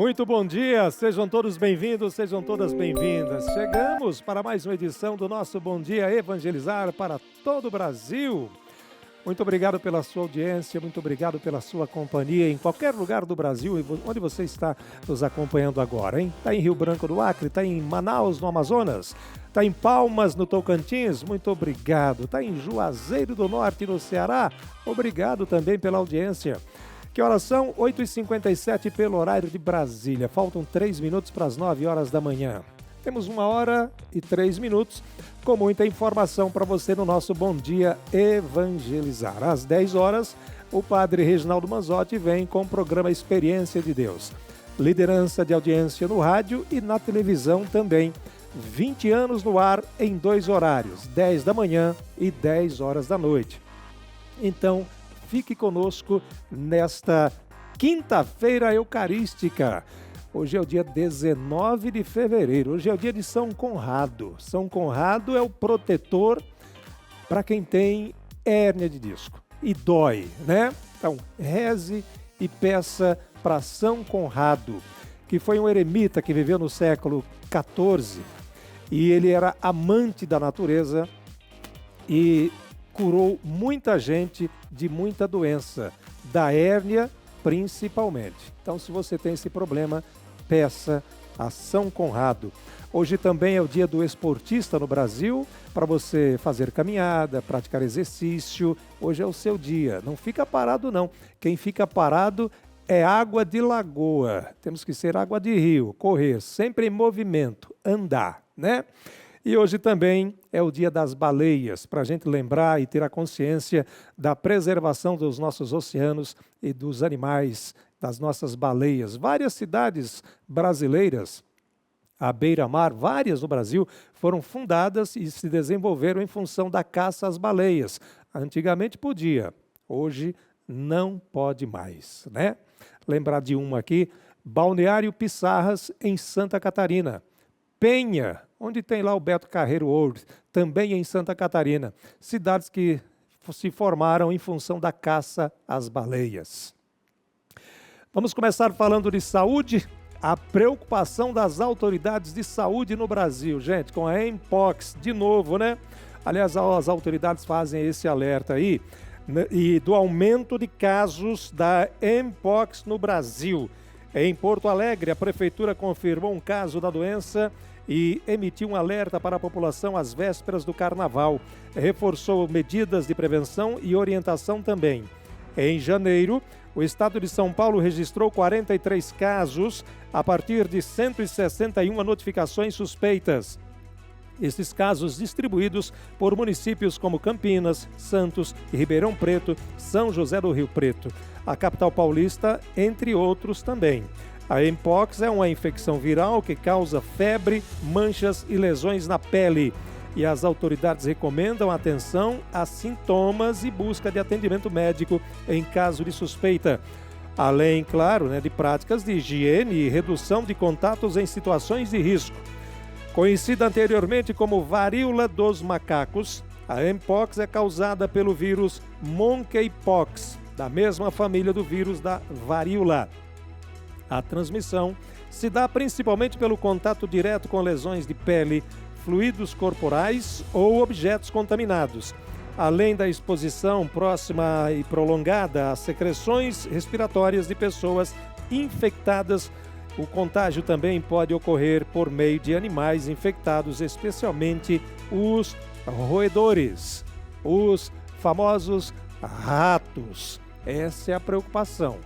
Muito bom dia, sejam todos bem-vindos, sejam todas bem-vindas. Chegamos para mais uma edição do nosso Bom Dia Evangelizar para todo o Brasil. Muito obrigado pela sua audiência, muito obrigado pela sua companhia em qualquer lugar do Brasil onde você está nos acompanhando agora, hein? Está em Rio Branco do Acre, está em Manaus, no Amazonas, está em Palmas, no Tocantins, muito obrigado. Está em Juazeiro do Norte, no Ceará, obrigado também pela audiência. Que horas são? 8h57 pelo horário de Brasília. Faltam 3 minutos para as 9 horas da manhã. Temos 1 hora e 3 minutos com muita informação para você no nosso Bom Dia Evangelizar. Às 10 horas, o padre Reginaldo Manzotti vem com o programa Experiência de Deus. Liderança de audiência no rádio e na televisão também. 20 anos no ar em 2 horários, 10 da manhã e 10 horas da noite. Então, fique conosco nesta quinta-feira eucarística. Hoje é o dia 19 de fevereiro, hoje é o dia de São Conrado. São Conrado é o protetor para quem tem hérnia de disco e dói, né? Então, reze e peça para São Conrado, que foi um eremita que viveu no século XIV e ele era amante da natureza e curou muita gente de muita doença, da hérnia principalmente. Então, se você tem esse problema, peça a São Conrado. Hoje também é o dia do esportista no Brasil, para você fazer caminhada, praticar exercício. Hoje é o seu dia. Não fica parado, não. Quem fica parado é água de lagoa. Temos que ser água de rio, correr, sempre em movimento, andar, né? E hoje também é o dia das baleias, para a gente lembrar e ter a consciência da preservação dos nossos oceanos e dos animais, das nossas baleias. Várias cidades brasileiras, à beira-mar, várias no Brasil, foram fundadas e se desenvolveram em função da caça às baleias. Antigamente podia, hoje não pode mais, né? Lembrar de uma aqui, Balneário Pissarras, em Santa Catarina. Penha, onde tem lá o Beto Carreiro World, também em Santa Catarina. Cidades que se formaram em função da caça às baleias. Vamos começar falando de saúde. A preocupação das autoridades de saúde no Brasil, gente, com a Mpox, de novo, né? Aliás, as autoridades fazem esse alerta aí, né, e do aumento de casos da Mpox no Brasil. Em Porto Alegre, a prefeitura confirmou um caso da doença e emitiu um alerta para a população às vésperas do carnaval. Reforçou medidas de prevenção e orientação também. Em janeiro, o estado de São Paulo registrou 43 casos a partir de 161 notificações suspeitas. Esses casos distribuídos por municípios como Campinas, Santos, Ribeirão Preto, São José do Rio Preto, a capital paulista, entre outros também. A Mpox é uma infecção viral que causa febre, manchas e lesões na pele. E as autoridades recomendam atenção a sintomas e busca de atendimento médico em caso de suspeita. Além, claro, de práticas de higiene e redução de contatos em situações de risco. Conhecida anteriormente como varíola dos macacos, a Mpox é causada pelo vírus Monkeypox, da mesma família do vírus da varíola. A transmissão se dá principalmente pelo contato direto com lesões de pele, fluidos corporais ou objetos contaminados, além da exposição próxima e prolongada às secreções respiratórias de pessoas infectadas. O contágio também pode ocorrer por meio de animais infectados, especialmente os roedores, os famosos ratos. Essa é a preocupação.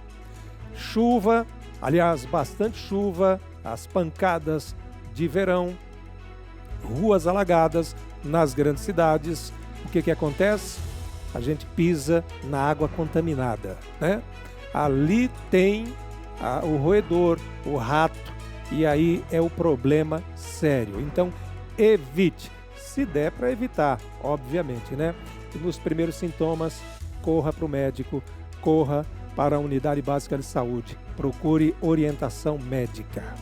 Chuva, aliás, bastante chuva, as pancadas de verão, ruas alagadas nas grandes cidades. O que acontece? A gente pisa na água contaminada, né? Ali tem o roedor, o rato, e aí é o problema sério. Então, evite, se der para evitar, obviamente, né? E nos primeiros sintomas, corra para o médico, corra para a unidade básica de saúde, procure orientação médica.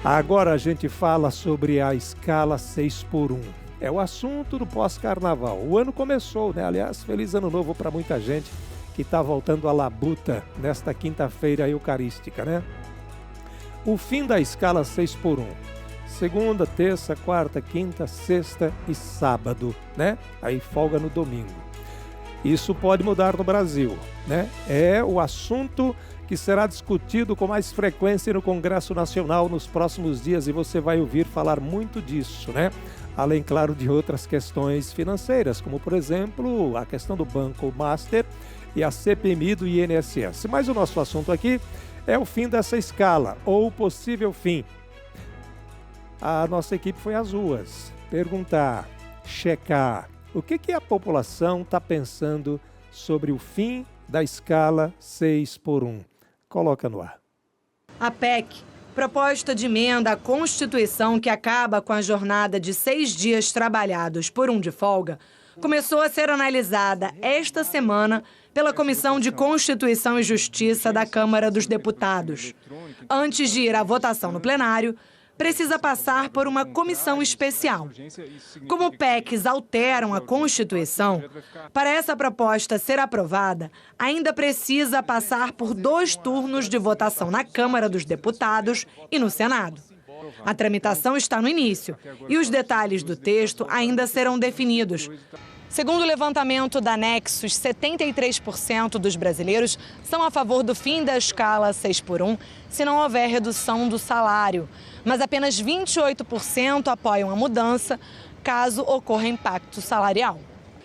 Agora a gente fala sobre a escala 6x1. É o assunto do pós-carnaval. O ano começou, né? Aliás, feliz ano novo para muita gente que está voltando à labuta nesta quinta-feira eucarística, né? o fim da escala 6 por 1. Segunda, terça, quarta, quinta, sexta e sábado, né? Aí folga no domingo. Isso pode mudar no Brasil, né? É o assunto que será discutido com mais frequência no Congresso Nacional nos próximos dias e você vai ouvir falar muito disso, né? Além, claro, de outras questões financeiras, como, por exemplo, a questão do Banco Master e a CPMI do INSS. Mas o nosso assunto aqui é o fim dessa escala, ou o possível fim. A nossa equipe foi às ruas perguntar, checar o que a população está pensando sobre o fim da escala 6 por 1. Coloca no ar. A PEC, proposta de emenda à Constituição que acaba com a jornada de 6 dias trabalhados por 1 de folga, começou a ser analisada esta semana pela Comissão de Constituição e Justiça da Câmara dos Deputados. Antes de ir à votação no plenário, precisa passar por uma comissão especial. Como PECs alteram a Constituição, para essa proposta ser aprovada, ainda precisa passar por 2 turnos de votação na Câmara dos Deputados e no Senado. A tramitação está no início e os detalhes do texto ainda serão definidos. Segundo o levantamento da Nexus, 73% dos brasileiros são a favor do fim da escala 6 por 1 se não houver redução do salário. Mas apenas 28% apoiam a mudança caso ocorra impacto salarial.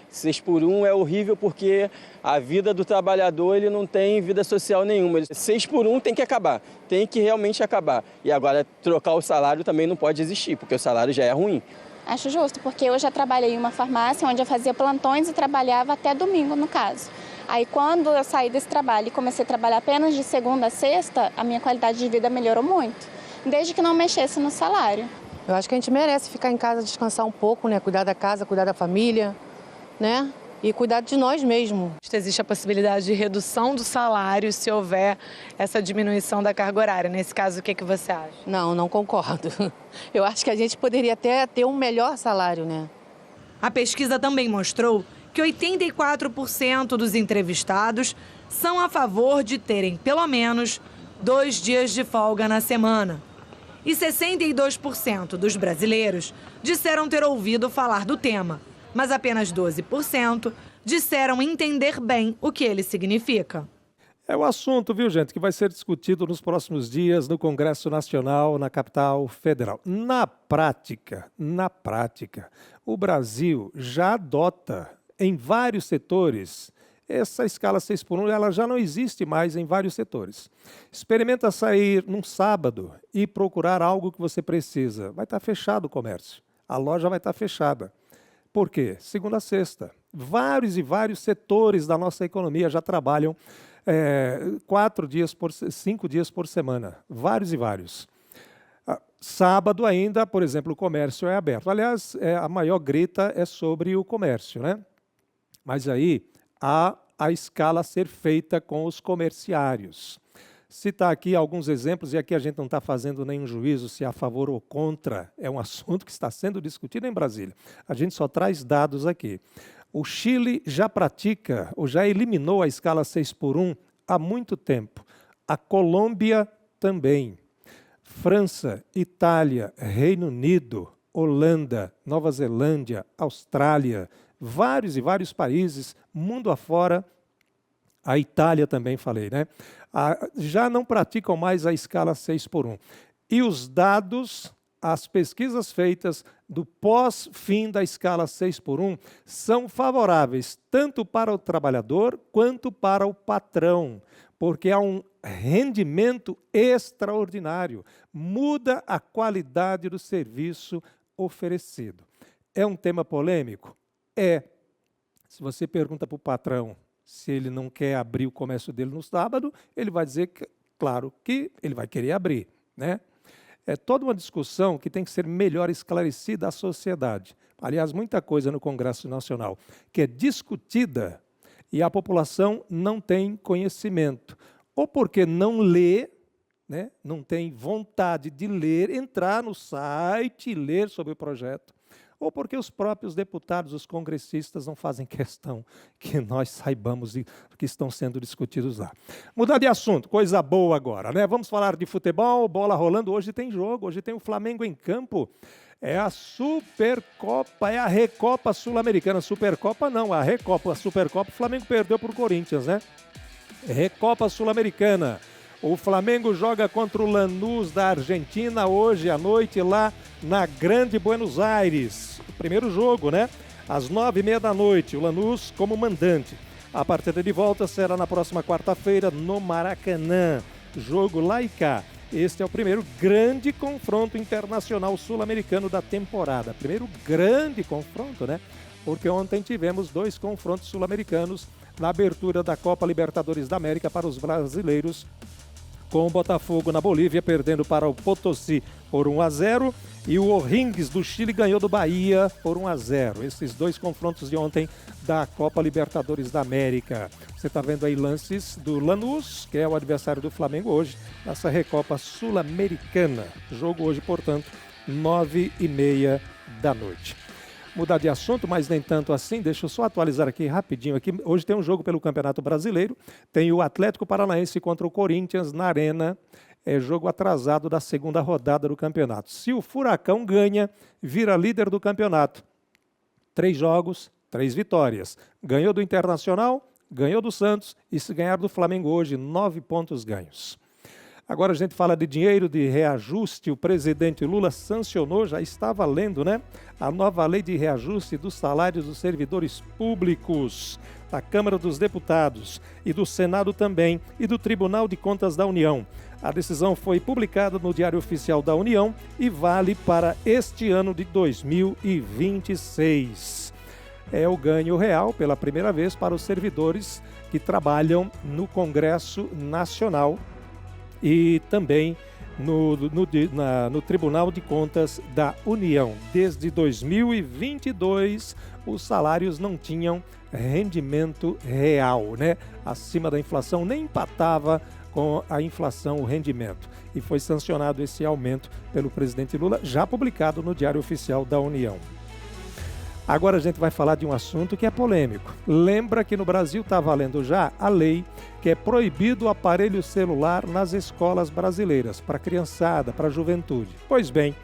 6 por 1 é horrível porque a vida do trabalhador ele não tem vida social nenhuma. 6 por 1 tem que acabar, tem que realmente acabar. E agora trocar o salário também não pode existir, porque o salário já é ruim. Acho justo, porque eu já trabalhei em uma farmácia onde eu fazia plantões e trabalhava até domingo, no caso. Aí, quando eu saí desse trabalho e comecei a trabalhar apenas de segunda a sexta, a minha qualidade de vida melhorou muito, desde que não mexesse no salário. Eu acho que a gente merece ficar em casa, descansar um pouco, né? Cuidar da casa, cuidar da família, né? E cuidar de nós mesmos. Existe a possibilidade de redução do salário se houver essa diminuição da carga horária. Nesse caso, o que você acha? Não concordo. Eu acho que a gente poderia até ter um melhor salário, né? A pesquisa também mostrou que 84% dos entrevistados são a favor de terem pelo menos 2 dias de folga na semana. E 62% dos brasileiros disseram ter ouvido falar do tema, mas apenas 12% disseram entender bem o que ele significa. É o assunto, viu, gente, que vai ser discutido nos próximos dias no Congresso Nacional, na capital federal. Na prática, o Brasil já adota em vários setores essa escala 6 por 1, ela já não existe mais em vários setores. Experimenta sair num sábado e procurar algo que você precisa. Vai estar fechado o comércio, a loja vai estar fechada. Por quê? Segunda a sexta. Vários e vários setores da nossa economia já trabalham 5 dias por semana. Vários e vários. Sábado ainda, por exemplo, o comércio é aberto. Aliás, a maior grita é sobre o comércio, né? Mas aí há a escala a ser feita com os comerciários. Citar aqui alguns exemplos, e aqui a gente não está fazendo nenhum juízo se é a favor ou contra, é um assunto que está sendo discutido em Brasília. A gente só traz dados aqui. O Chile já pratica, ou já eliminou a escala 6 por 1 há muito tempo. A Colômbia também. França, Itália, Reino Unido, Holanda, Nova Zelândia, Austrália, vários e vários países, mundo afora. A Itália também falei, né? Já não praticam mais a escala 6 por 1. E os dados, as pesquisas feitas do pós-fim da escala 6 por 1 são favoráveis tanto para o trabalhador quanto para o patrão, porque há um rendimento extraordinário, muda a qualidade do serviço oferecido. É um tema polêmico? É. Se você pergunta para o patrão se ele não quer abrir o comércio dele no sábado, ele vai dizer que, claro, que ele vai querer abrir, né? É toda uma discussão que tem que ser melhor esclarecida à sociedade. Aliás, muita coisa no Congresso Nacional que é discutida e a população não tem conhecimento. Ou porque não lê, né? Não tem vontade de ler, entrar no site e ler sobre o projeto, ou porque os próprios deputados, os congressistas, não fazem questão que nós saibamos o que estão sendo discutidos lá. Mudar de assunto, coisa boa agora, né? Vamos falar de futebol, bola rolando. Hoje tem jogo, hoje tem o Flamengo em campo. É a Supercopa, é a Recopa Sul-Americana. Supercopa não, a Recopa, a Supercopa, o Flamengo perdeu para o Corinthians, né? Recopa Sul-Americana. O Flamengo joga contra o Lanús da Argentina hoje à noite lá na Grande Buenos Aires. O primeiro jogo, né? Às 9h30 da noite, o Lanús como mandante. A partida de volta será na próxima quarta-feira no Maracanã. Jogo lá e cá. Este é o primeiro grande confronto internacional sul-americano da temporada. Primeiro grande confronto, né? Porque ontem tivemos 2 confrontos sul-americanos na abertura da Copa Libertadores da América para os brasileiros, com o Botafogo na Bolívia perdendo para o Potosí por 1-0 e o O'Higgins do Chile ganhou do Bahia por 1-0. Esses 2 confrontos de ontem da Copa Libertadores da América. Você está vendo aí lances do Lanús, que é o adversário do Flamengo hoje, nessa Recopa Sul-Americana. Jogo hoje, portanto, 9h30 da noite. Mudar de assunto, mas nem tanto assim, deixa eu só atualizar aqui rapidinho. Hoje tem um jogo pelo Campeonato Brasileiro, tem o Atlético Paranaense contra o Corinthians na Arena, é jogo atrasado da segunda rodada do campeonato. Se o Furacão ganha, vira líder do campeonato. 3 jogos, 3 vitórias. Ganhou do Internacional, ganhou do Santos e se ganhar do Flamengo hoje, 9 pontos ganhos. Agora a gente fala de dinheiro, de reajuste. O presidente Lula sancionou, já está valendo, né? A nova lei de reajuste dos salários dos servidores públicos da Câmara dos Deputados e do Senado também e do Tribunal de Contas da União. A decisão foi publicada no Diário Oficial da União e vale para este ano de 2026. É o ganho real pela primeira vez para os servidores que trabalham no Congresso Nacional e também no Tribunal de Contas da União. Desde 2022, os salários não tinham rendimento real, né? Acima da inflação, nem empatava com a inflação o rendimento. E foi sancionado esse aumento pelo presidente Lula, já publicado no Diário Oficial da União. Agora a gente vai falar de um assunto que é polêmico. Lembra que no Brasil está valendo já a lei que é proibido o aparelho celular nas escolas brasileiras, para a criançada, para a juventude. Pois bem,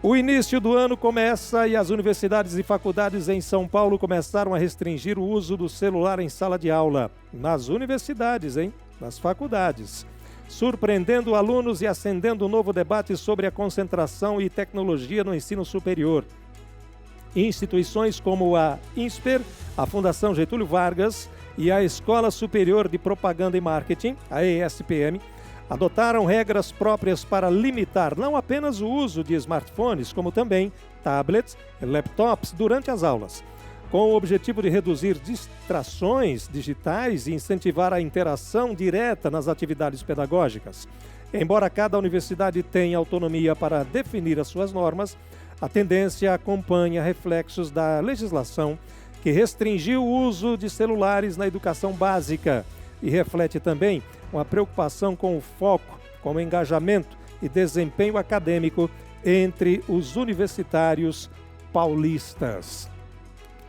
o início do ano começa e as universidades e faculdades em São Paulo começaram a restringir o uso do celular em sala de aula. Nas universidades, nas faculdades. Surpreendendo alunos e acendendo um novo debate sobre a concentração e tecnologia no ensino superior. Instituições como a INSPER, a Fundação Getúlio Vargas e a Escola Superior de Propaganda e Marketing, a ESPM, adotaram regras próprias para limitar não apenas o uso de smartphones, como também tablets e laptops durante as aulas, com o objetivo de reduzir distrações digitais e incentivar a interação direta nas atividades pedagógicas. Embora cada universidade tenha autonomia para definir as suas normas, a tendência acompanha reflexos da legislação que restringiu o uso de celulares na educação básica e reflete também uma preocupação com o foco, com o engajamento e desempenho acadêmico entre os universitários paulistas.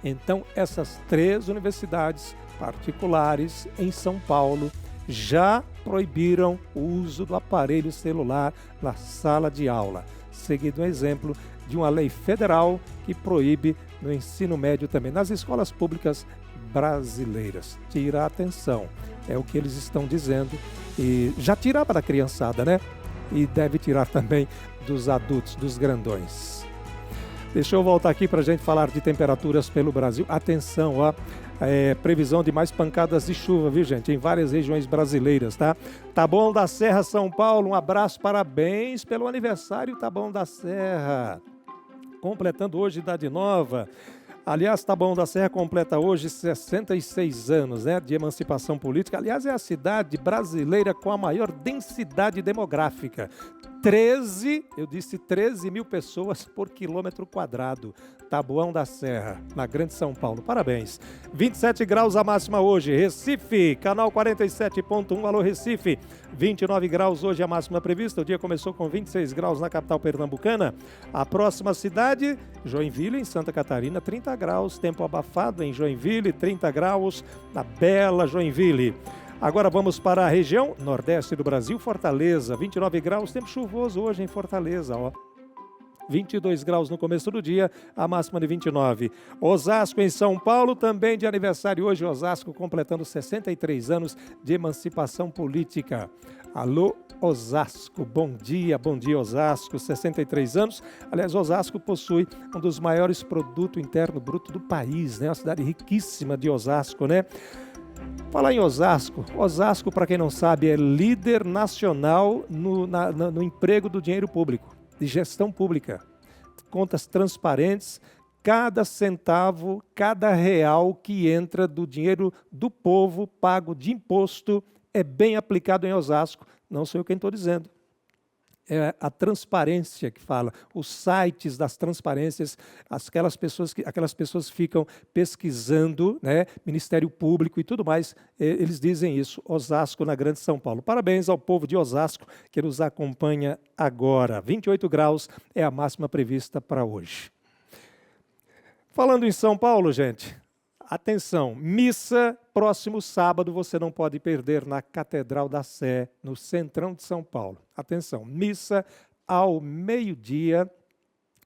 Então, essas 3 universidades particulares em São Paulo já proibiram o uso do aparelho celular na sala de aula, seguindo um exemplo de uma lei federal que proíbe no ensino médio também, nas escolas públicas brasileiras. Tira a atenção, é o que eles estão dizendo, e já tirava da criançada, né? E deve tirar também dos adultos, dos grandões. Deixa eu voltar aqui para a gente falar de temperaturas pelo Brasil. Atenção, ó. Previsão de mais pancadas de chuva, viu, gente? Em várias regiões brasileiras, tá? Taboão da Serra, São Paulo, um abraço, parabéns pelo aniversário, Taboão da Serra. Completando hoje idade nova. Aliás, Taboão da Serra completa hoje 66 anos, né, de emancipação política. Aliás, é a cidade brasileira com a maior densidade demográfica. 13 mil pessoas por quilômetro quadrado. Taboão da Serra, na Grande São Paulo. Parabéns. 27 graus a máxima hoje. Recife, canal 47.1. Alô, Recife. 29 graus hoje a máxima prevista. O dia começou com 26 graus na capital pernambucana. A próxima cidade, Joinville, em Santa Catarina, 30 graus. Tempo abafado em Joinville, 30 graus na bela Joinville. Agora vamos para a região nordeste do Brasil, Fortaleza, 29 graus, tempo chuvoso hoje em Fortaleza, ó. 22 graus no começo do dia, a máxima de 29. Osasco, em São Paulo, também de aniversário hoje, Osasco completando 63 anos de emancipação política. Alô, Osasco, bom dia Osasco, 63 anos. Aliás, Osasco possui um dos maiores produto interno bruto do país, né? Uma cidade riquíssima de Osasco, né? Falar em Osasco, Osasco, para quem não sabe, é líder nacional no emprego do dinheiro público, de gestão pública. Contas transparentes, cada centavo, cada real que entra do dinheiro do povo pago de imposto é bem aplicado em Osasco. Não sou eu quem estou dizendo. É a transparência que fala, os sites das transparências, aquelas pessoas ficam pesquisando, né, Ministério Público e tudo mais, eles dizem isso, Osasco na Grande São Paulo. Parabéns ao povo de Osasco que nos acompanha agora. 28 graus é a máxima prevista para hoje. Falando em São Paulo, gente, atenção, missa próximo sábado você não pode perder na Catedral da Sé, no centrão de São Paulo. Atenção, missa ao meio-dia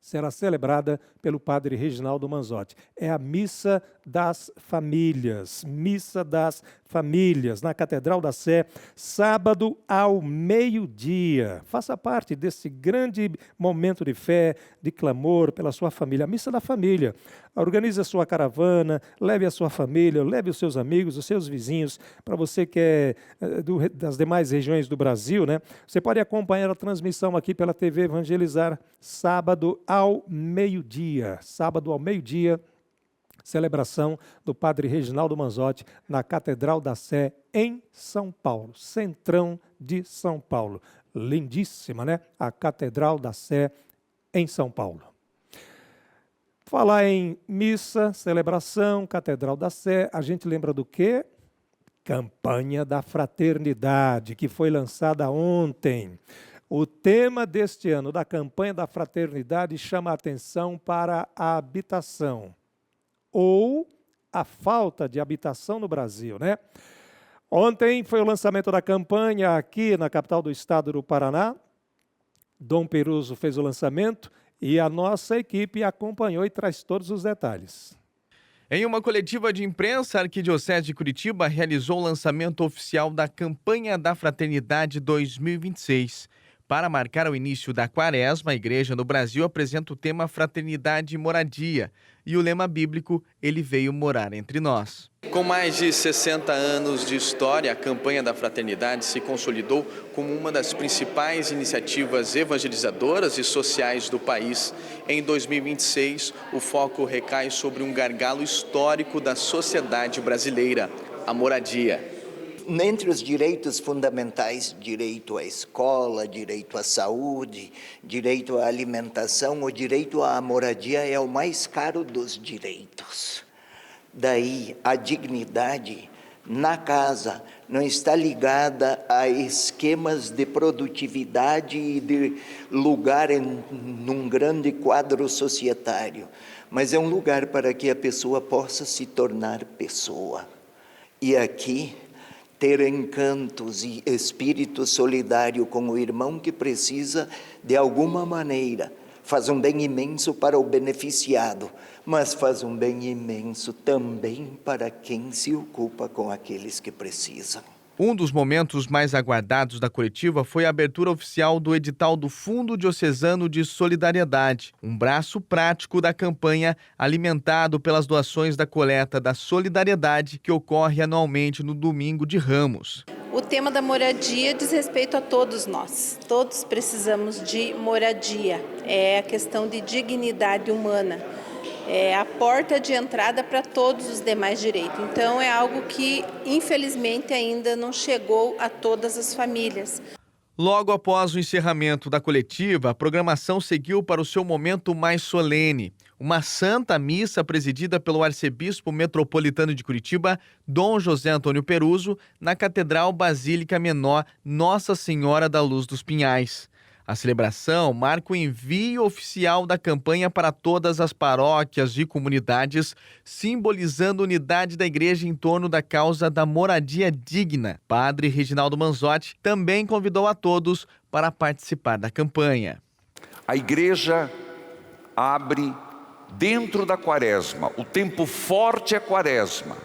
será celebrada pelo padre Reginaldo Manzotti. É a Missa das Famílias, na Catedral da Sé, sábado ao meio-dia. Faça parte desse grande momento de fé, de clamor pela sua família, a Missa da Família. Organize a sua caravana, leve a sua família, leve os seus amigos, os seus vizinhos, para você que é das demais regiões do Brasil, né? Você pode acompanhar a transmissão aqui pela TV Evangelizar, sábado ao meio-dia, celebração do padre Reginaldo Manzotti na Catedral da Sé, em São Paulo, centrão de São Paulo. Lindíssima, né? A Catedral da Sé, em São Paulo. Falar em missa, celebração, Catedral da Sé, a gente lembra do quê? Campanha da Fraternidade, que foi lançada ontem. O tema deste ano da Campanha da Fraternidade chama a atenção para a habitação, ou a falta de habitação no Brasil, né? Ontem foi o lançamento da campanha aqui na capital do estado do Paraná. Dom Peruso fez o lançamento e a nossa equipe acompanhou e traz todos os detalhes. Em uma coletiva de imprensa, a Arquidiocese de Curitiba realizou o lançamento oficial da Campanha da Fraternidade 2026. Para marcar o início da Quaresma, a Igreja no Brasil apresenta o tema Fraternidade e Moradia. E o lema bíblico, Ele veio morar entre nós. Com mais de 60 anos de história, a Campanha da Fraternidade se consolidou como uma das principais iniciativas evangelizadoras e sociais do país. Em 2026, o foco recai sobre um gargalo histórico da sociedade brasileira, a moradia. Entre os direitos fundamentais, direito à escola, direito à saúde, direito à alimentação, o direito à moradia é o mais caro dos direitos. Daí, a dignidade na casa não está ligada a esquemas de produtividade e de lugar num grande quadro societário, mas é um lugar para que a pessoa possa se tornar pessoa. E aqui, ter encantos e espírito solidário com o irmão que precisa, de alguma maneira, faz um bem imenso para o beneficiado, mas faz um bem imenso também para quem se ocupa com aqueles que precisam. Um dos momentos mais aguardados da coletiva foi a abertura oficial do edital do Fundo Diocesano de Solidariedade, um braço prático da campanha alimentado pelas doações da coleta da solidariedade que ocorre anualmente no Domingo de Ramos. O tema da moradia diz respeito a todos nós. Todos precisamos de moradia. É a questão de dignidade humana. É a porta de entrada para todos os demais direitos. Então é algo que, infelizmente, ainda não chegou a todas as famílias. Logo após o encerramento da coletiva, a programação seguiu para o seu momento mais solene. Uma santa missa presidida pelo arcebispo metropolitano de Curitiba, Dom José Antônio Peruso, na Catedral Basílica Menor Nossa Senhora da Luz dos Pinhais. A celebração marca o envio oficial da campanha para todas as paróquias e comunidades, simbolizando a unidade da igreja em torno da causa da moradia digna. Padre Reginaldo Manzotti também convidou a todos para participar da campanha. A igreja abre dentro da quaresma, o tempo forte é quaresma,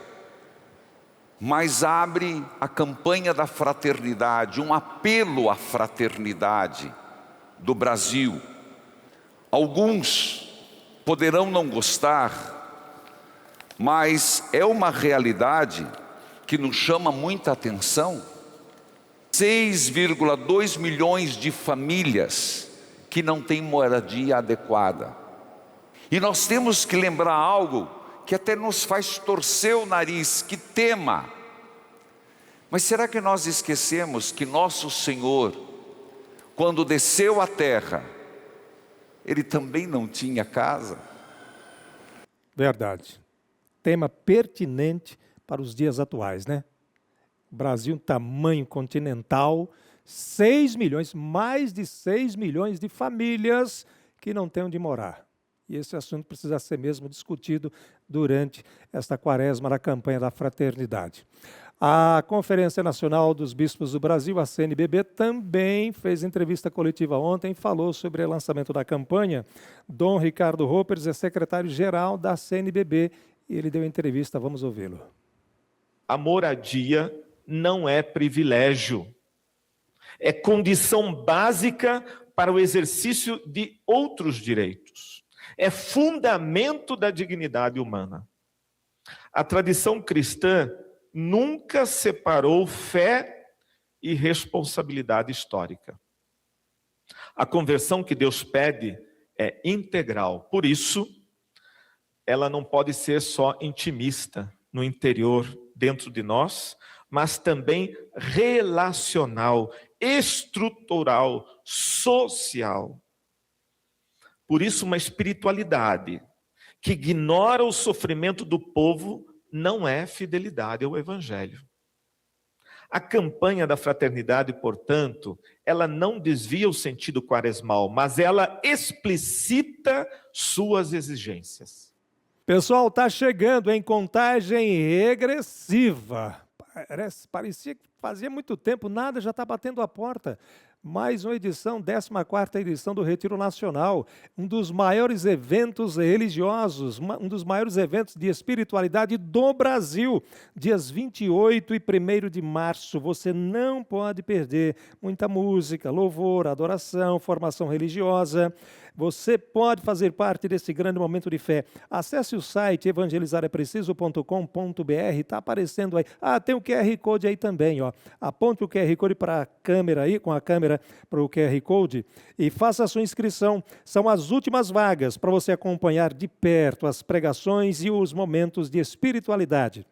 mas abre a campanha da fraternidade, um apelo à fraternidade do Brasil. Alguns poderão não gostar, mas é uma realidade que nos chama muita atenção. 6,2 milhões de famílias que não têm moradia adequada. E nós temos que lembrar algo que até nos faz torcer o nariz, que tema. Mas será que nós esquecemos que nosso Senhor, quando desceu à terra, Ele também não tinha casa? Verdade. Tema pertinente para os dias atuais, né? Brasil, tamanho continental, 6 milhões, mais de 6 milhões de famílias que não têm onde morar. E esse assunto precisa ser mesmo discutido durante esta quaresma da campanha da fraternidade. A Conferência Nacional dos Bispos do Brasil, a CNBB, também fez entrevista coletiva ontem e falou sobre o lançamento da campanha. Dom Ricardo Roppers é secretário-geral da CNBB e ele deu entrevista, vamos ouvi-lo. A moradia não é privilégio, é condição básica para o exercício de outros direitos. É fundamento da dignidade humana. A tradição cristã nunca separou fé e responsabilidade histórica. A conversão que Deus pede é integral. Por isso, ela não pode ser só intimista no interior, dentro de nós, mas também relacional, estrutural, social. Por isso, uma espiritualidade que ignora o sofrimento do povo não é fidelidade ao Evangelho. A campanha da fraternidade, portanto, ela não desvia o sentido quaresmal, mas ela explicita suas exigências. Pessoal, está chegando em contagem regressiva. Parecia que fazia muito tempo, nada já está batendo a porta. Mais uma edição, 14ª edição do Retiro Nacional, um dos maiores eventos religiosos, um dos maiores eventos de espiritualidade do Brasil, dias 28 e 1º de março. Você não pode perder. Muita música, louvor, adoração, formação religiosa. Você pode fazer parte desse grande momento de fé. Acesse o site evangelizarepreciso.com.br, está aparecendo aí. Ah, tem o QR Code aí também, ó. Aponte o QR Code para a câmera aí, com a câmera para o QR Code e faça a sua inscrição. São as últimas vagas para você acompanhar de perto as pregações e os momentos de espiritualidade.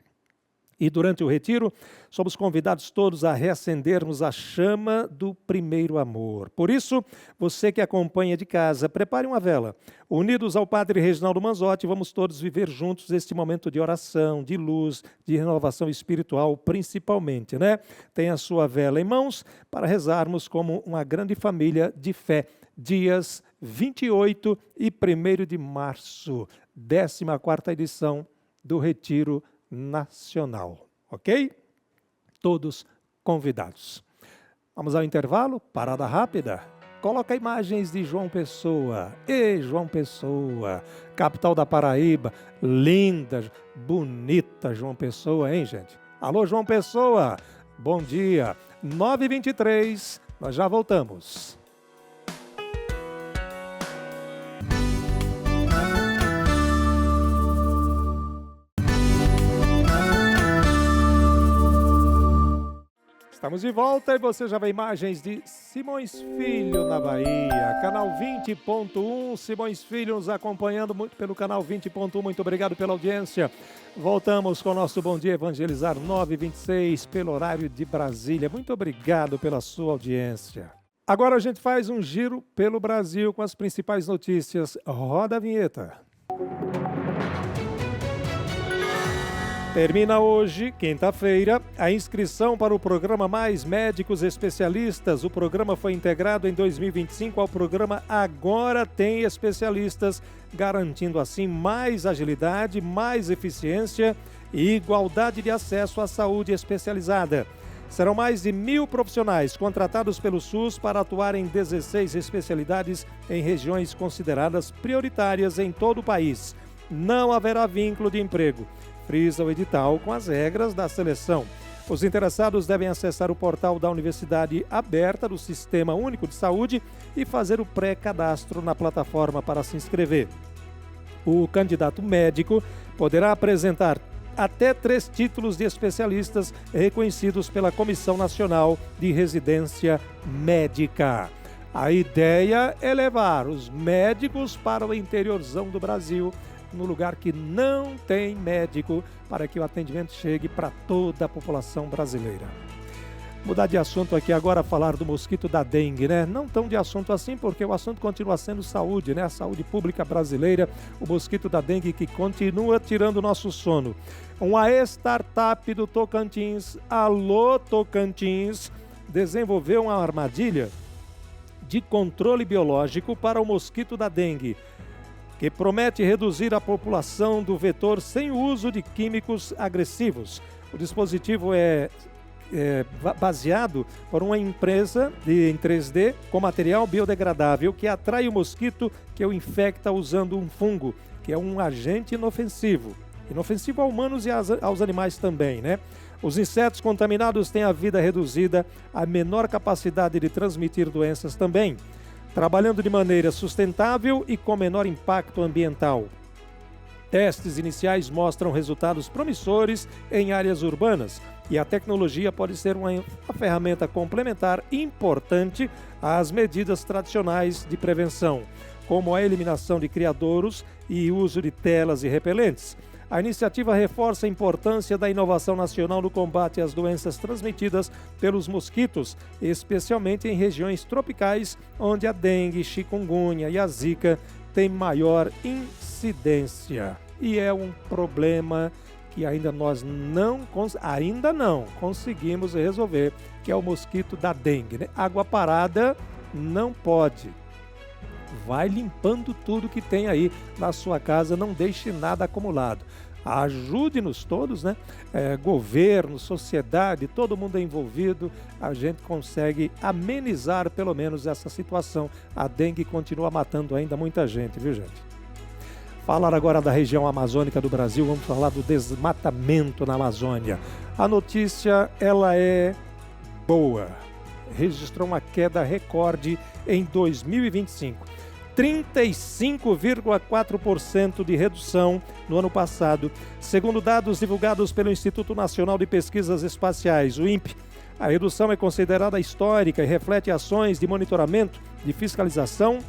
E durante o retiro, somos convidados todos a reacendermos a chama do primeiro amor. Por isso, você que acompanha de casa, prepare uma vela. Unidos ao Padre Reginaldo Manzotti, vamos todos viver juntos este momento de oração, de luz, de renovação espiritual, principalmente, né? Tenha a sua vela em mãos para rezarmos como uma grande família de fé. Dias 28 e 1º de março, 14ª edição do Retiro Nacional, ok? Todos convidados. Vamos ao intervalo, parada rápida. Coloca imagens de João Pessoa. João Pessoa, capital da Paraíba, linda, bonita João Pessoa, hein, gente? Alô, João Pessoa, bom dia. 9h23, nós já voltamos. Estamos de volta e você já vê imagens de Simões Filho na Bahia, canal 20.1, Simões Filho nos acompanhando muito pelo canal 20.1, muito obrigado pela audiência. Voltamos com o nosso Bom Dia Evangelizar 9h26 pelo horário de Brasília, muito obrigado pela sua audiência. Agora a gente faz um giro pelo Brasil com as principais notícias, roda a vinheta. Termina hoje, quinta-feira, a inscrição para o programa Mais Médicos Especialistas. O programa foi integrado em 2025 ao programa Agora Tem Especialistas, garantindo assim mais agilidade, mais eficiência e igualdade de acesso à saúde especializada. Serão mais de 1.000 profissionais contratados pelo SUS para atuar em 16 especialidades em regiões consideradas prioritárias em todo o país. Não haverá vínculo de emprego. Frisa o edital com as regras da seleção. Os interessados devem acessar o portal da Universidade Aberta do Sistema Único de Saúde e fazer o pré-cadastro na plataforma para se inscrever. O candidato médico poderá apresentar até 3 títulos de especialistas reconhecidos pela Comissão Nacional de Residência Médica. A ideia é levar os médicos para o interiorzão do Brasil, no lugar que não tem médico, para que o atendimento chegue para toda a população brasileira. Mudar de assunto aqui agora, falar do mosquito da dengue, né? Não tão de assunto assim, porque o assunto continua sendo saúde, né? A saúde pública brasileira, o mosquito da dengue que continua tirando o nosso sono. Uma startup do Tocantins, Alô Tocantins, desenvolveu uma armadilha de controle biológico para o mosquito da dengue, que promete reduzir a população do vetor sem o uso de químicos agressivos. O dispositivo é baseado por uma empresa em 3D com material biodegradável que atrai o mosquito que o infecta usando um fungo, que é um agente inofensivo a humanos e aos animais também, né? Os insetos contaminados têm a vida reduzida, a menor capacidade de transmitir doenças também, trabalhando de maneira sustentável e com menor impacto ambiental. Testes iniciais mostram resultados promissores em áreas urbanas e a tecnologia pode ser uma ferramenta complementar importante às medidas tradicionais de prevenção, como a eliminação de criadouros e uso de telas e repelentes. A iniciativa reforça a importância da inovação nacional no combate às doenças transmitidas pelos mosquitos, especialmente em regiões tropicais, onde a dengue, chikungunya e a zika têm maior incidência. E é um problema que ainda não conseguimos resolver, que é o mosquito da dengue, né? Água parada não pode. Vai limpando tudo que tem aí na sua casa, não deixe nada acumulado. Ajude-nos todos, né? Governo, sociedade, todo mundo é envolvido, a gente consegue amenizar pelo menos essa situação. A dengue continua matando ainda muita gente, viu, gente? Falar agora da região amazônica do Brasil, vamos falar do desmatamento na Amazônia. A notícia, ela é boa. Registrou uma queda recorde em 2025. 35,4% de redução no ano passado, segundo dados divulgados pelo Instituto Nacional de Pesquisas Espaciais, o INPE. A redução é considerada histórica e reflete ações de monitoramento, de fiscalização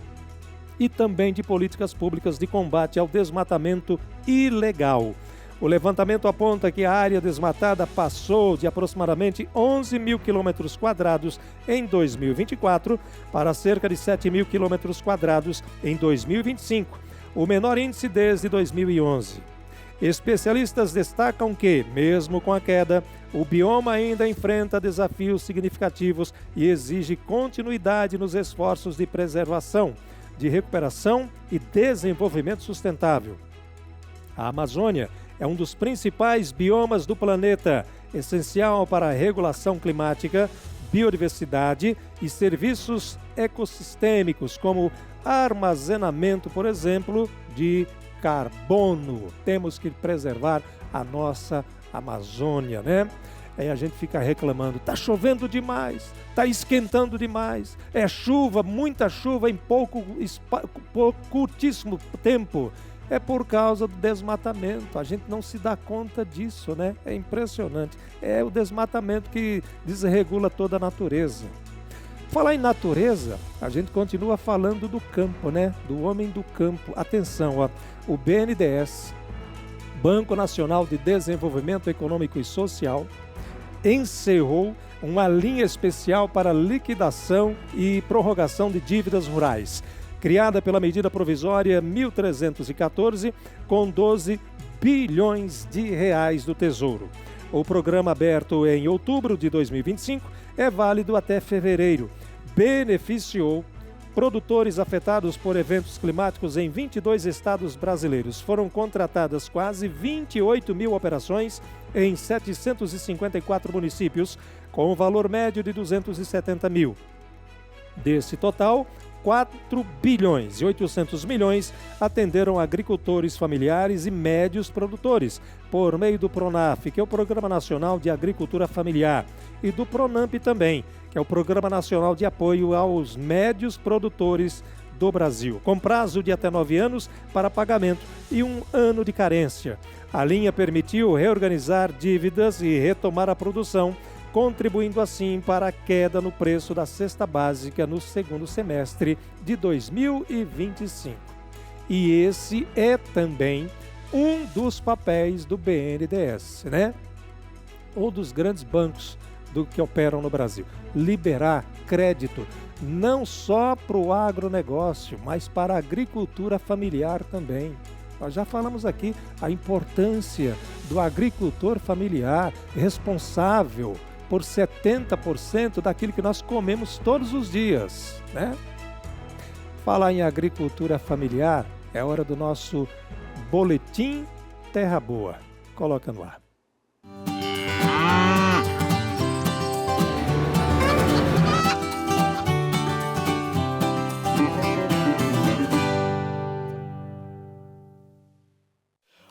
e também de políticas públicas de combate ao desmatamento ilegal. O levantamento aponta que a área desmatada passou de aproximadamente 11 mil quilômetros quadrados em 2024 para cerca de 7 mil quilômetros quadrados em 2025, o menor índice desde 2011. Especialistas destacam que, mesmo com a queda, o bioma ainda enfrenta desafios significativos e exige continuidade nos esforços de preservação, de recuperação e desenvolvimento sustentável. A Amazônia é um dos principais biomas do planeta, essencial para a regulação climática, biodiversidade e serviços ecossistêmicos, como armazenamento, por exemplo, de carbono. Temos que preservar a nossa Amazônia, né? Aí a gente fica reclamando, está chovendo demais, está esquentando demais, é chuva, muita chuva em curtíssimo tempo. É por causa do desmatamento. A gente não se dá conta disso, né? É impressionante. É o desmatamento que desregula toda a natureza. Falar em natureza, a gente continua falando do campo, né? Do homem do campo. Atenção, ó. O BNDES, Banco Nacional de Desenvolvimento Econômico e Social, encerrou uma linha especial para liquidação e prorrogação de dívidas rurais, criada pela medida provisória 1314, com 12 bilhões de reais do Tesouro. O programa, aberto em outubro de 2025, é válido até fevereiro. Beneficiou produtores afetados por eventos climáticos em 22 estados brasileiros. Foram contratadas quase 28 mil operações em 754 municípios, com um valor médio de 270 mil. Desse total, 4 bilhões e 800 milhões atenderam agricultores familiares e médios produtores, por meio do PRONAF, que é o Programa Nacional de Agricultura Familiar, e do PRONAMP também, que é o Programa Nacional de Apoio aos Médios Produtores do Brasil, com prazo de até 9 anos para pagamento e 1 ano de carência. A linha permitiu reorganizar dívidas e retomar a produção, contribuindo assim para a queda no preço da cesta básica no segundo semestre de 2025. E esse é também um dos papéis do BNDES, né? Ou dos grandes bancos que operam no Brasil. Liberar crédito não só para o agronegócio, mas para a agricultura familiar também. Nós já falamos aqui a importância do agricultor familiar responsável por 70% daquilo que nós comemos todos os dias, né? Falar em agricultura familiar, é hora do nosso Boletim Terra Boa. Coloca no ar.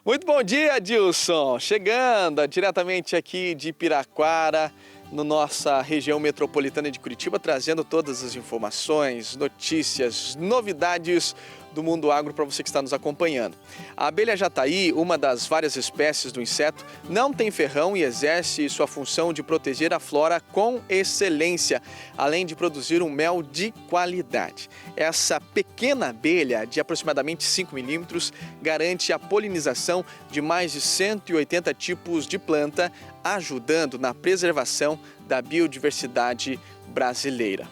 Muito bom dia, Dilson. Chegando diretamente aqui de Piraquara, na nossa região metropolitana de Curitiba, trazendo todas as informações, notícias, novidades do mundo agro para você que está nos acompanhando. A abelha jataí, uma das várias espécies do inseto, não tem ferrão e exerce sua função de proteger a flora com excelência, além de produzir um mel de qualidade. Essa pequena abelha, de aproximadamente 5 milímetros, garante a polinização de mais de 180 tipos de planta, ajudando na preservação da biodiversidade brasileira.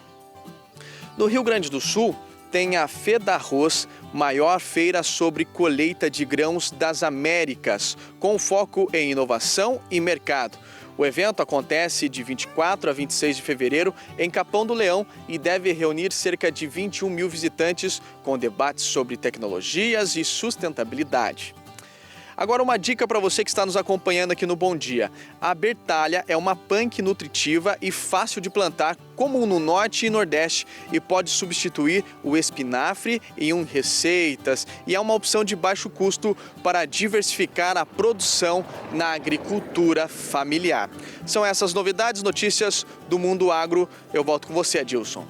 No Rio Grande do Sul, tem a FEDARROZ, maior feira sobre colheita de grãos das Américas, com foco em inovação e mercado. O evento acontece de 24 a 26 de fevereiro em Capão do Leão e deve reunir cerca de 21 mil visitantes com debates sobre tecnologias e sustentabilidade. Agora uma dica para você que está nos acompanhando aqui no Bom Dia. A bertalha é uma punk nutritiva e fácil de plantar, comum no norte e nordeste, e pode substituir o espinafre em receitas e é uma opção de baixo custo para diversificar a produção na agricultura familiar. São essas novidades, notícias do mundo agro. Eu volto com você, Adilson.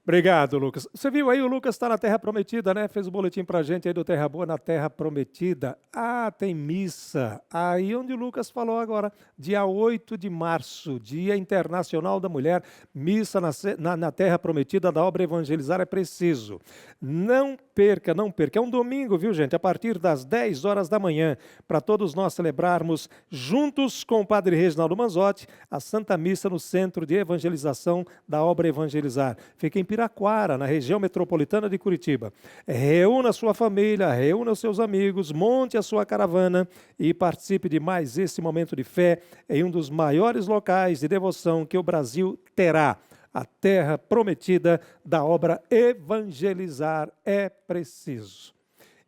Obrigado, Lucas. Você viu aí, o Lucas está na Terra Prometida, né? Fez o boletim pra gente aí do Terra Boa na Terra Prometida. Ah, tem missa. Aí onde o Lucas falou agora, dia 8 de março, Dia Internacional da Mulher, missa na Terra Prometida da obra Evangelizar é Preciso. Não perca, não perca. É um domingo, viu, gente? A partir das 10 horas da manhã, para todos nós celebrarmos juntos com o Padre Reginaldo Manzotti, a Santa Missa no Centro de Evangelização da obra Evangelizar. Fica em Piraquara, na região metropolitana de Curitiba. Reúna a sua família, reúna os seus amigos, monte a sua caravana e participe de mais esse momento de fé em um dos maiores locais de devoção que o Brasil terá. A Terra Prometida da obra Evangelizar é Preciso.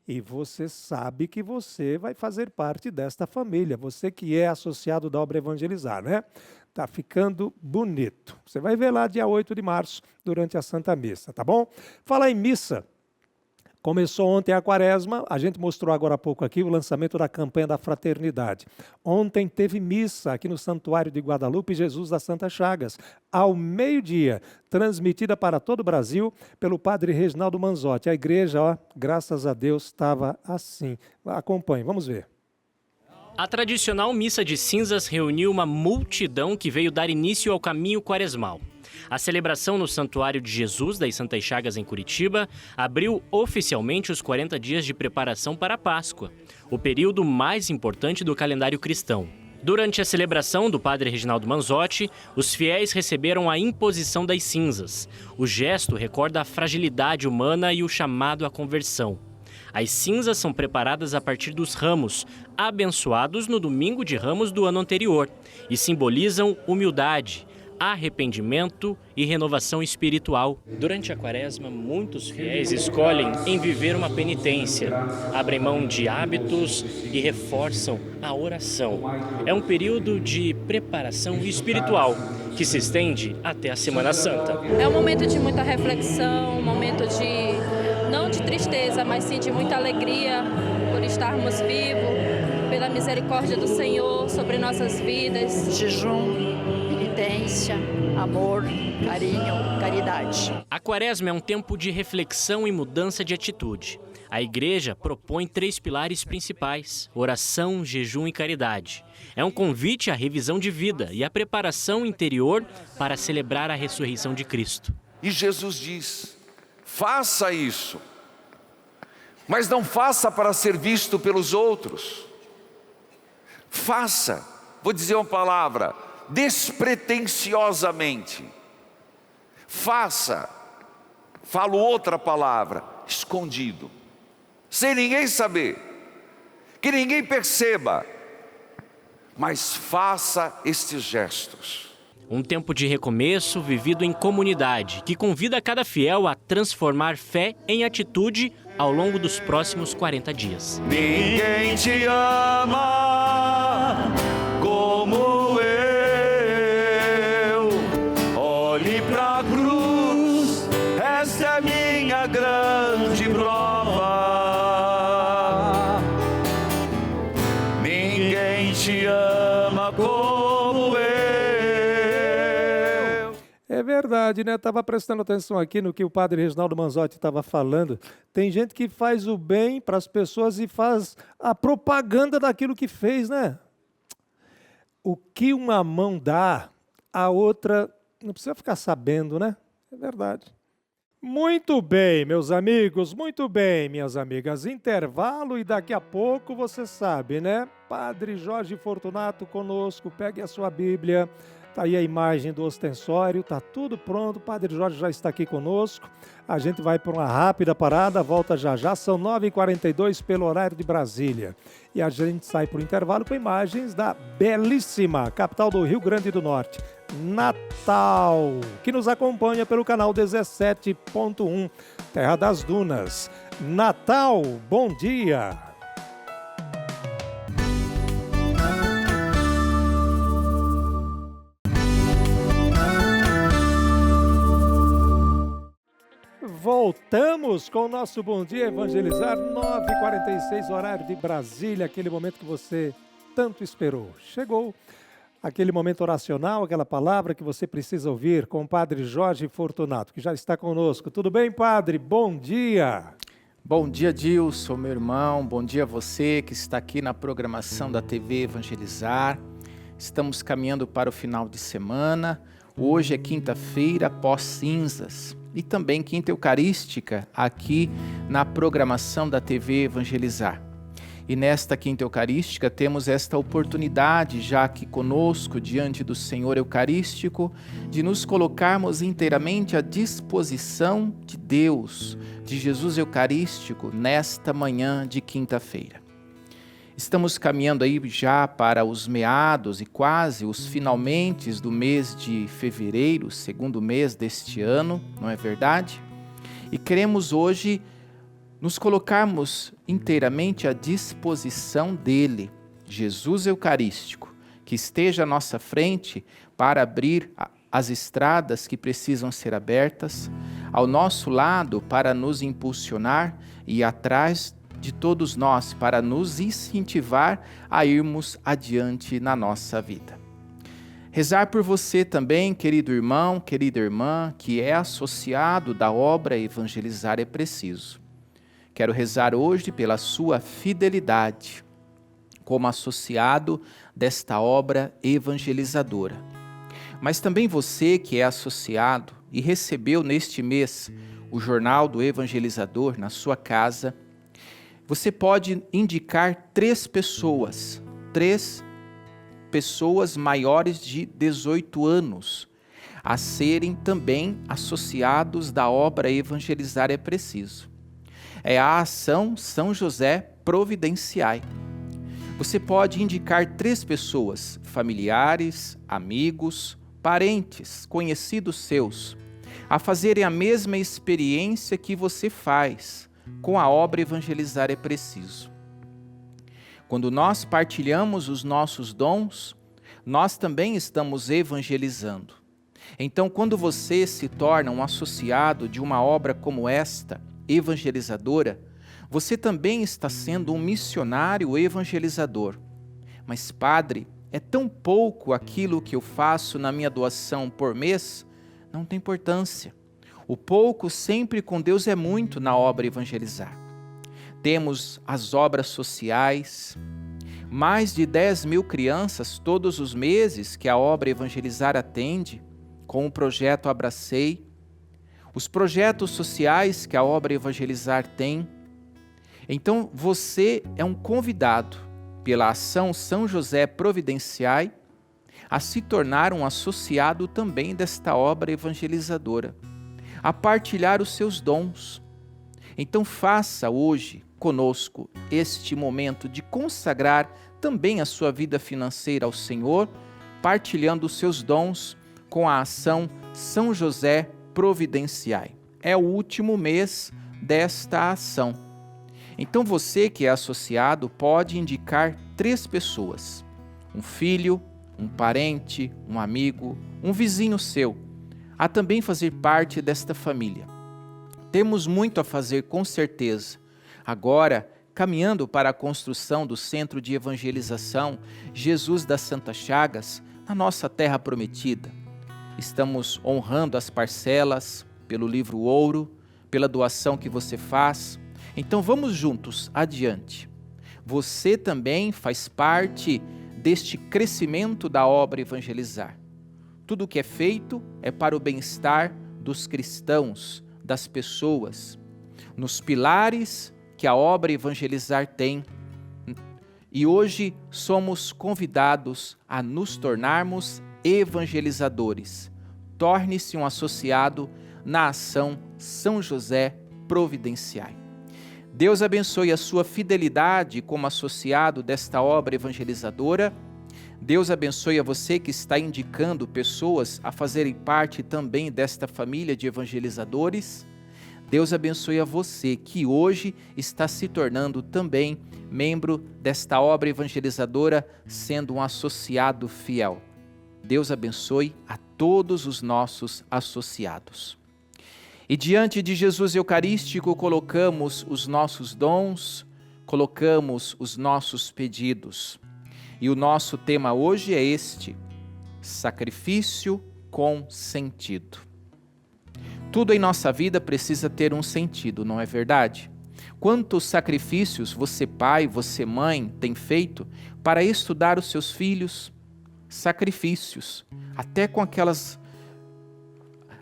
E você sabe que você vai fazer parte desta família, você que é associado da obra Evangelizar, né? Tá ficando bonito. Você vai ver lá dia 8 de março, durante a Santa Missa, tá bom? Fala em missa. Começou ontem a quaresma, a gente mostrou agora há pouco aqui o lançamento da campanha da fraternidade. Ontem teve missa aqui no Santuário de Guadalupe, Jesus das Santas Chagas, ao meio-dia, transmitida para todo o Brasil pelo padre Reginaldo Manzotti. A igreja, ó, graças a Deus, estava assim. Acompanhe, vamos ver. A tradicional missa de cinzas reuniu uma multidão que veio dar início ao caminho quaresmal. A celebração no Santuário de Jesus das Santas Chagas, em Curitiba, abriu oficialmente os 40 dias de preparação para a Páscoa, o período mais importante do calendário cristão. Durante a celebração do padre Reginaldo Manzotti, os fiéis receberam a imposição das cinzas. O gesto recorda a fragilidade humana e o chamado à conversão. As cinzas são preparadas a partir dos ramos, abençoados no domingo de Ramos do ano anterior, e simbolizam humildade, arrependimento e renovação espiritual. Durante a quaresma, muitos fiéis escolhem em viver uma penitência, abrem mão de hábitos e reforçam a oração. É um período de preparação espiritual que se estende até a Semana Santa. É um momento de muita reflexão, um momento não de tristeza, mas sim de muita alegria por estarmos vivos, pela misericórdia do Senhor sobre nossas vidas. Jejum, penitência, amor, carinho, caridade. A quaresma é um tempo de reflexão e mudança de atitude. A igreja propõe 3 pilares principais: oração, jejum e caridade. É um convite à revisão de vida e à preparação interior para celebrar a ressurreição de Cristo. E Jesus diz: faça isso, mas não faça para ser visto pelos outros. Faça, vou dizer uma palavra, despretensiosamente. Faça, falo outra palavra, escondido, sem ninguém saber, que ninguém perceba, mas faça estes gestos. Um tempo de recomeço vivido em comunidade, que convida cada fiel a transformar fé em atitude ao longo dos próximos 40 dias. Ninguém te ama como eu. Olhe pra cruz, essa é a minha grande prova. Ninguém te ama como eu. É verdade, né? Estava prestando atenção aqui no que o padre Reginaldo Manzotti estava falando. Tem gente que faz o bem para as pessoas e faz a propaganda daquilo que fez, né? O que uma mão dá, a outra não precisa ficar sabendo, né? É verdade. Muito bem, meus amigos, muito bem, minhas amigas. Intervalo e daqui a pouco você sabe, né? Padre Jorge Fortunato conosco, pegue a sua Bíblia. Está aí a imagem do ostensório, está tudo pronto, o Padre Jorge já está aqui conosco. A gente vai para uma rápida parada, volta já já, são 9h42 pelo horário de Brasília. E a gente sai para o intervalo com imagens da belíssima capital do Rio Grande do Norte, Natal, que nos acompanha pelo canal 17.1, Terra das Dunas. Natal, bom dia! Voltamos com o nosso Bom Dia Evangelizar, 9h46, horário de Brasília, aquele momento que você tanto esperou. Chegou aquele momento oracional, aquela palavra que você precisa ouvir com o Padre Jorge Fortunato, que já está conosco. Tudo bem, Padre? Bom dia! Bom dia, Dilson, meu irmão. Bom dia a você que está aqui na programação da TV Evangelizar. Estamos caminhando para o final de semana. Hoje é quinta-feira, pós-cinzas. E também quinta eucarística aqui na programação da TV Evangelizar. E nesta quinta eucarística temos esta oportunidade, já aqui conosco, diante do Senhor Eucarístico, de nos colocarmos inteiramente à disposição de Deus, de Jesus Eucarístico, nesta manhã de quinta-feira. Estamos caminhando aí já para os meados e quase os finalmentes do mês de fevereiro, segundo mês deste ano, não é verdade? E queremos hoje nos colocarmos inteiramente à disposição dele, Jesus Eucarístico, que esteja à nossa frente para abrir as estradas que precisam ser abertas, ao nosso lado para nos impulsionar e atrás de todos nós para nos incentivar a irmos adiante na nossa vida. Rezar por você também, querido irmão, querida irmã, que é associado da obra Evangelizar é Preciso. Quero rezar hoje pela sua fidelidade como associado desta obra evangelizadora. Mas também você que é associado e recebeu neste mês o Jornal do Evangelizador na sua casa, você pode indicar 3 pessoas maiores de 18 anos a serem também associados da obra Evangelizar é Preciso. É a ação São José Providenciai. Você pode indicar 3 pessoas, familiares, amigos, parentes, conhecidos seus, a fazerem a mesma experiência que você faz com a obra Evangelizar é Preciso. Quando nós partilhamos os nossos dons, nós também estamos evangelizando. Então, quando você se torna um associado de uma obra como esta, evangelizadora, você também está sendo um missionário evangelizador. Mas, padre, é tão pouco aquilo que eu faço na minha doação por mês? Não tem importância. O pouco sempre com Deus é muito na obra Evangelizar. Temos as obras sociais, mais de 10.000 crianças todos os meses que a obra Evangelizar atende, com o projeto Abracei, os projetos sociais que a obra Evangelizar tem. Então você é um convidado pela ação São José Providenciai a se tornar um associado também desta obra evangelizadora, a partilhar os seus dons. Então faça hoje conosco este momento de consagrar também a sua vida financeira ao Senhor, partilhando os seus dons com a ação São José Providenciai. É o último mês desta ação. Então você que é associado pode indicar 3 pessoas, um filho, um parente, um amigo, um vizinho seu, a também fazer parte desta família. Temos muito a fazer com certeza. Agora, caminhando para a construção do Centro de Evangelização Jesus das Santas Chagas, na nossa terra prometida. Estamos honrando as parcelas pelo livro Ouro, pela doação que você faz. Então vamos juntos adiante. Você também faz parte deste crescimento da obra Evangelizar. Tudo o que é feito é para o bem-estar dos cristãos, das pessoas, nos pilares que a obra Evangelizar tem. E hoje somos convidados a nos tornarmos evangelizadores. Torne-se um associado na ação São José Providenciai. Deus abençoe a sua fidelidade como associado desta obra evangelizadora. Deus abençoe a você que está indicando pessoas a fazerem parte também desta família de evangelizadores. Deus abençoe a você que hoje está se tornando também membro desta obra evangelizadora, sendo um associado fiel. Deus abençoe a todos os nossos associados. E diante de Jesus Eucarístico colocamos os nossos dons, colocamos os nossos pedidos. E o nosso tema hoje é este: sacrifício com sentido. Tudo em nossa vida precisa ter um sentido, não é verdade? Quantos sacrifícios você, pai, você, mãe, tem feito para estudar os seus filhos? Sacrifícios, até com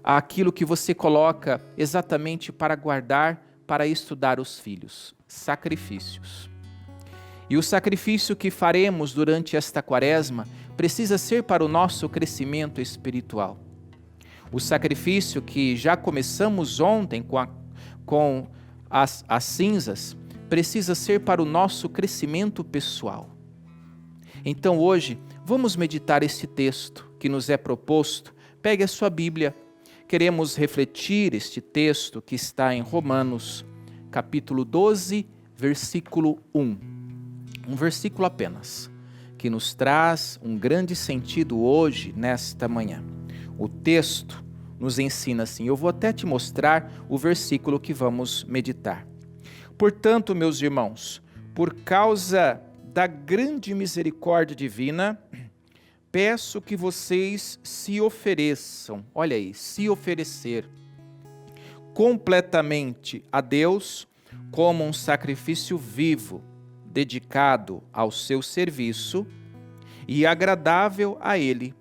aquilo que você coloca exatamente para guardar, para estudar os filhos. Sacrifícios. E o sacrifício que faremos durante esta quaresma precisa ser para o nosso crescimento espiritual. O sacrifício que já começamos ontem com as cinzas precisa ser para o nosso crescimento pessoal. Então hoje vamos meditar esse texto que nos é proposto. Pegue a sua Bíblia. Queremos refletir este texto que está em Romanos, capítulo 12, versículo 1. Um versículo apenas, que nos traz um grande sentido hoje, nesta manhã. O texto nos ensina assim. Eu vou até te mostrar o versículo que vamos meditar. Portanto, meus irmãos, por causa da grande misericórdia divina, peço que vocês se ofereçam, olha aí, se oferecer completamente a Deus como um sacrifício vivo, dedicado ao seu serviço e agradável a Ele.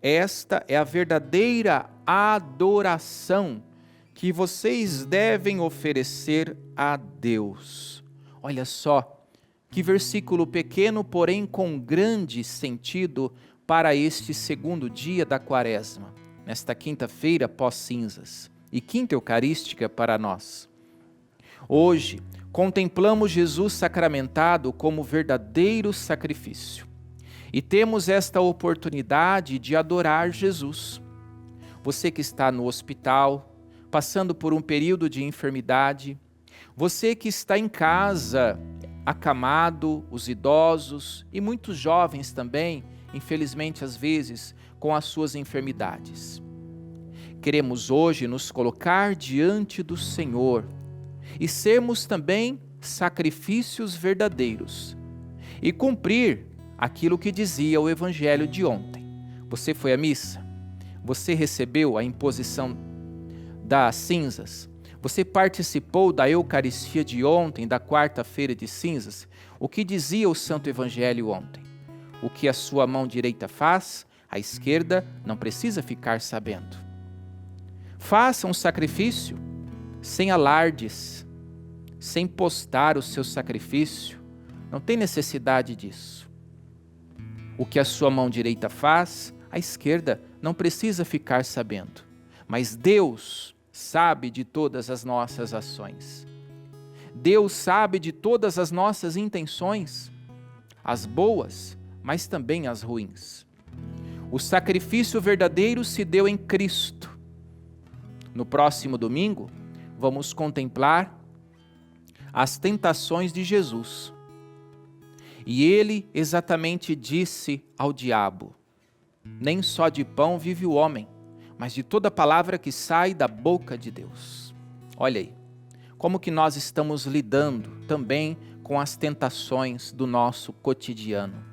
Esta é a verdadeira adoração que vocês devem oferecer a Deus. Olha só, que versículo pequeno, porém com grande sentido para este segundo dia da Quaresma, nesta quinta-feira pós-cinzas e quinta eucarística para nós. Hoje, contemplamos Jesus sacramentado como verdadeiro sacrifício e temos esta oportunidade de adorar Jesus. Você que está no hospital, passando por um período de enfermidade, você que está em casa, acamado, os idosos e muitos jovens também, infelizmente às vezes, com as suas enfermidades. Queremos hoje nos colocar diante do Senhor e sermos também sacrifícios verdadeiros e cumprir aquilo que dizia o Evangelho de ontem. Você foi à missa? Você recebeu a imposição das cinzas? Você participou da Eucaristia de ontem, da quarta-feira de cinzas? O que dizia o Santo Evangelho ontem? O que a sua mão direita faz, a esquerda não precisa ficar sabendo. Faça um sacrifício sem alardes, sem postar o seu sacrifício. Não tem necessidade disso. O que a sua mão direita faz, a esquerda não precisa ficar sabendo. Mas Deus sabe de todas as nossas ações. Deus sabe de todas as nossas intenções, as boas, mas também as ruins. O sacrifício verdadeiro se deu em Cristo. No próximo domingo, vamos contemplar as tentações de Jesus. E ele exatamente disse ao diabo: nem só de pão vive o homem, mas de toda palavra que sai da boca de Deus. Olha aí, como que nós estamos lidando também com as tentações do nosso cotidiano.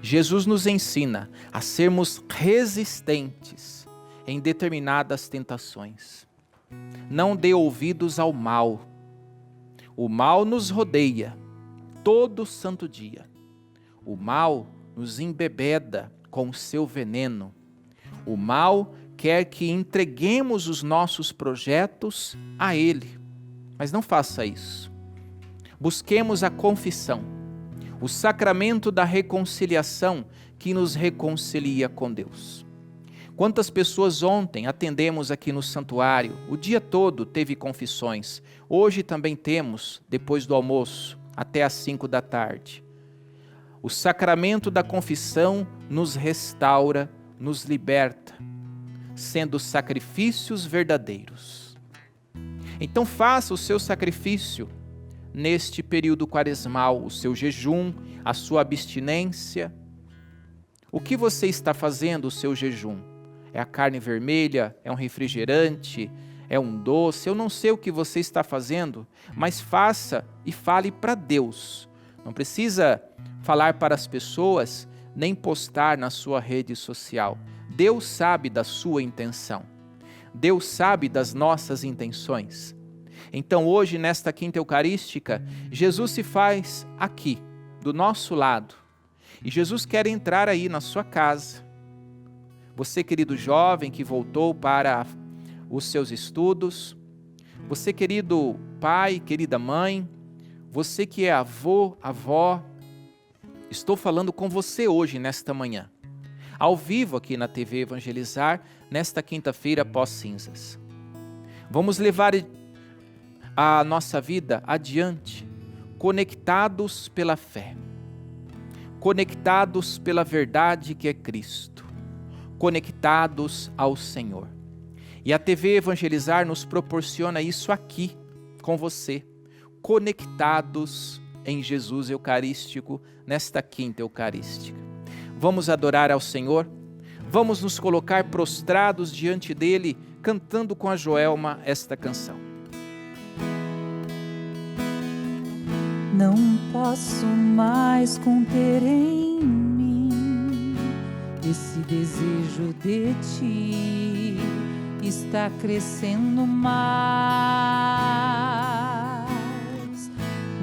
Jesus nos ensina a sermos resistentes em determinadas tentações. Não dê ouvidos ao mal. O mal nos rodeia todo santo dia. O mal nos embebeda com o seu veneno. O mal quer que entreguemos os nossos projetos a Ele. Mas não faça isso. Busquemos a confissão, o sacramento da reconciliação que nos reconcilia com Deus. Quantas pessoas ontem atendemos aqui no santuário, o dia todo teve confissões. Hoje também temos, depois do almoço, até às 5 da tarde. O sacramento da confissão nos restaura, nos liberta, sendo sacrifícios verdadeiros. Então faça o seu sacrifício neste período quaresmal, o seu jejum, a sua abstinência. O que você está fazendo o seu jejum? É a carne vermelha? É um refrigerante? É um doce? Eu não sei o que você está fazendo, mas faça e fale para Deus. Não precisa falar para as pessoas, nem postar na sua rede social. Deus sabe da sua intenção. Deus sabe das nossas intenções. Então hoje, nesta quinta eucarística, Jesus se faz aqui, do nosso lado. E Jesus quer entrar aí na sua casa. Você, querido jovem que voltou para os seus estudos, você, querido pai, querida mãe, você que é avô, avó, estou falando com você hoje, nesta manhã, ao vivo aqui na TV Evangelizar, nesta quinta-feira pós-cinzas. Vamos levar a nossa vida adiante, conectados pela fé, conectados pela verdade que é Cristo, conectados ao Senhor. E a TV Evangelizar nos proporciona isso aqui, com você, conectados em Jesus Eucarístico, nesta quinta Eucarística. Vamos adorar ao Senhor, vamos nos colocar prostrados diante dele, cantando com a Joelma esta canção. Não posso mais conter em mim esse desejo de ti, está crescendo mais.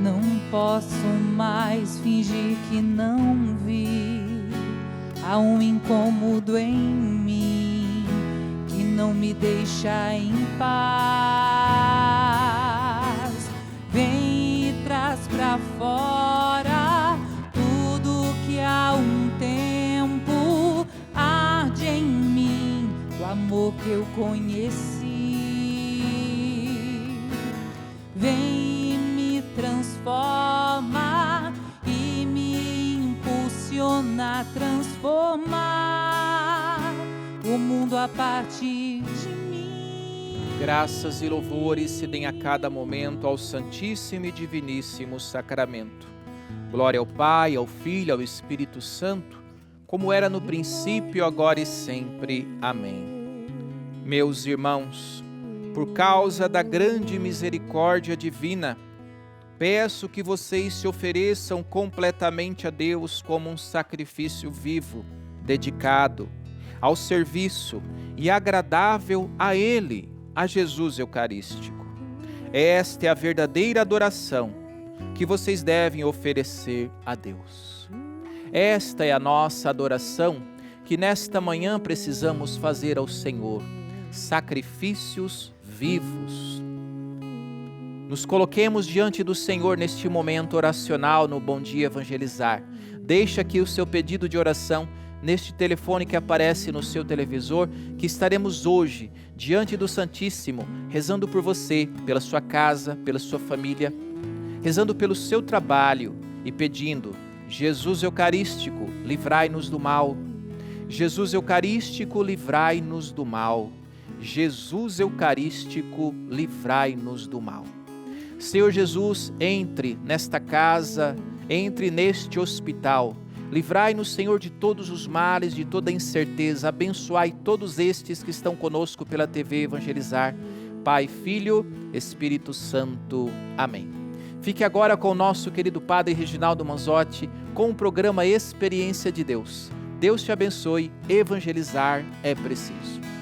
Não posso mais fingir que não vi. Há um incômodo em mim que não me deixa em paz. Vem e traz pra fora tudo que há um tempo arde em mim, o amor que eu conheci. Vem e me transforma e me impulsiona a transformar o mundo a partir de mim. Graças e louvores se deem a cada momento ao Santíssimo e Diviníssimo Sacramento. Glória ao Pai, ao Filho e ao Espírito Santo, como era no princípio, agora e sempre. Amém. Meus irmãos, por causa da grande misericórdia divina, peço que vocês se ofereçam completamente a Deus como um sacrifício vivo, dedicado ao serviço e agradável a Ele, a Jesus Eucarístico. Esta é a verdadeira adoração que vocês devem oferecer a Deus. Esta é a nossa adoração que nesta manhã precisamos fazer ao Senhor, sacrifícios vivos. Nos coloquemos diante do Senhor neste momento oracional no Bom Dia Evangelizar. Deixa aqui o seu pedido de oração neste telefone que aparece no seu televisor, que estaremos hoje diante do Santíssimo, rezando por você, pela sua casa, pela sua família, rezando pelo seu trabalho e pedindo: Jesus Eucarístico, livrai-nos do mal. Jesus Eucarístico, livrai-nos do mal. Jesus Eucarístico, livrai-nos do mal. Senhor Jesus, entre nesta casa, entre neste hospital. Livrai-nos, Senhor, de todos os males, de toda incerteza. Abençoai todos estes que estão conosco pela TV Evangelizar. Pai, Filho, Espírito Santo. Amém. Fique agora com o nosso querido Padre Reginaldo Manzotti, com o programa Experiência de Deus. Deus te abençoe. Evangelizar é preciso.